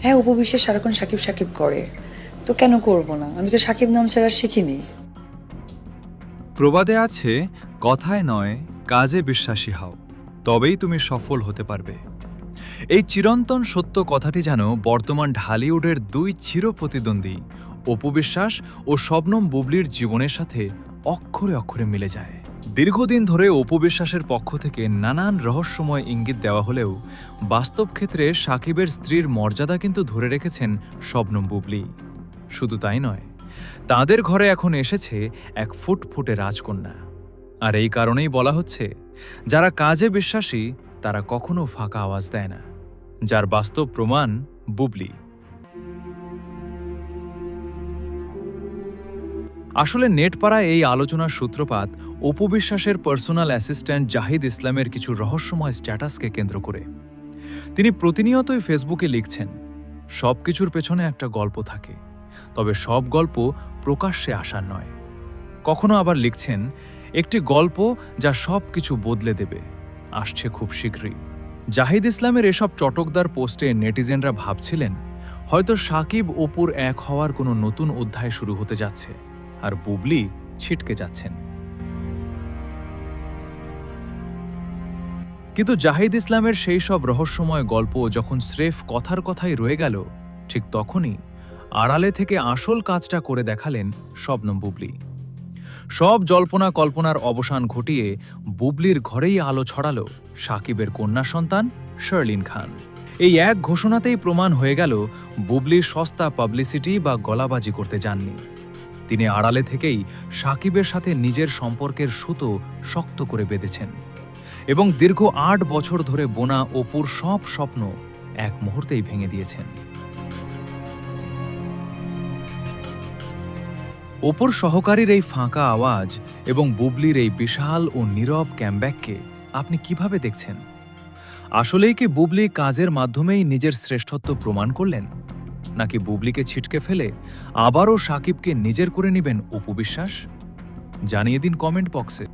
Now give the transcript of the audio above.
হ্যাঁ, উপবিশ্বাস সারাক্ষণ সাকিব সাকিব করে, তো কেন করব না? আমি তো সাকিব নাম ছাড়া শিখিনি। প্রবাদে আছে, কথায় নয় কাজে বিশ্বাসী হও, তবেই তুমি সফল হতে পারবে। এই চিরন্তন সত্য কথাটি যেন বর্তমান ঢালিউডের দুই চিরপ্রতিদ্বন্দ্বী অপু বিশ্বাস ও শবনম বুবলির জীবনের সাথে অক্ষরে অক্ষরে মিলে যায়। দীর্ঘদিন ধরে অপু বিশ্বাসের পক্ষ থেকে নানান রহস্যময় ইঙ্গিত দেওয়া হলেও বাস্তব ক্ষেত্রে সাকিবের স্ত্রীর মর্যাদা কিন্তু ধরে রেখেছেন শবনম বুবলি। শুধু তাই নয়, তাদের ঘরে এখন এসেছে এক ফুটফুটে রাজকন্যা। আর এই কারণেই বলা হচ্ছে, যারা কাজে বিশ্বাসী তারা কখনো ফাঁকা আওয়াজ দেয় না, যার বাস্তব প্রমাণ বুবলি। আসলে নেটপাড়ায় এই আলোচনার সূত্রপাত অপু বিশ্বাসের পার্সোনাল অ্যাসিস্ট্যান্ট জাহিদ ইসলামের কিছু রহস্যময় স্ট্যাটাসকে কেন্দ্র করে। তিনি প্রতিনিয়তই ফেসবুকে লিখছেন, সব কিছুর পেছনে একটা গল্প থাকে, তবে সব গল্প প্রকাশ্যে আসার নয়। কখনো আবার লিখছেন, একটি গল্প যা সব কিছু বদলে দেবে, আসছে খুব শীঘ্রই। জাহিদ ইসলামের এসব চটকদার পোস্টে নেটিজেনরা ভাবছিলেন, হয়তো সাকিব অপুর এক হওয়ার কোনো নতুন অধ্যায় শুরু হতে যাচ্ছে, আর বুবলি ছিটকে যাচ্ছেন। কিন্তু জাহিদ ইসলামের সেই সব রহস্যময় গল্প যখন স্রেফ কথার কথাই রয়ে গেল, ঠিক তখনই আড়ালে থেকে আসল কাজটা করে দেখালেন শবনম বুবলি। সব জল্পনা কল্পনার অবসান ঘটিয়ে বুবলির ঘরেই আলো ছড়ালো সাকিবের কন্যা সন্তান শার্লিন খান। এই এক ঘোষণাতেই প্রমাণ হয়ে গেল বুবলির সস্তা পাবলিসিটি বা গলাবাজি করতে যাননি। তিনি আড়ালে থেকেই সাকিবের সাথে নিজের সম্পর্কের সুতো শক্ত করে বেঁধেছেন এবং দীর্ঘ ৮ বছর ধরে বোনা অপুর সব স্বপ্ন এক মুহূর্তেই ভেঙে দিয়েছেন। অপুর সহকারীর এই ফাঁকা আওয়াজ এবং বুবলির এই বিশাল ও নীরব ক্যামব্যাককে আপনি কিভাবে দেখছেন? আসলেই কি বুবলি কাজের মাধ্যমেই নিজের শ্রেষ্ঠত্ব প্রমাণ করলেন, নাকি বুবলিকে ছিটকে ফেলে আবারও সাকিবকে নিজের করে নেবেন অপু বিশ্বাস? জানিয়ে দিন কমেন্ট বক্সে।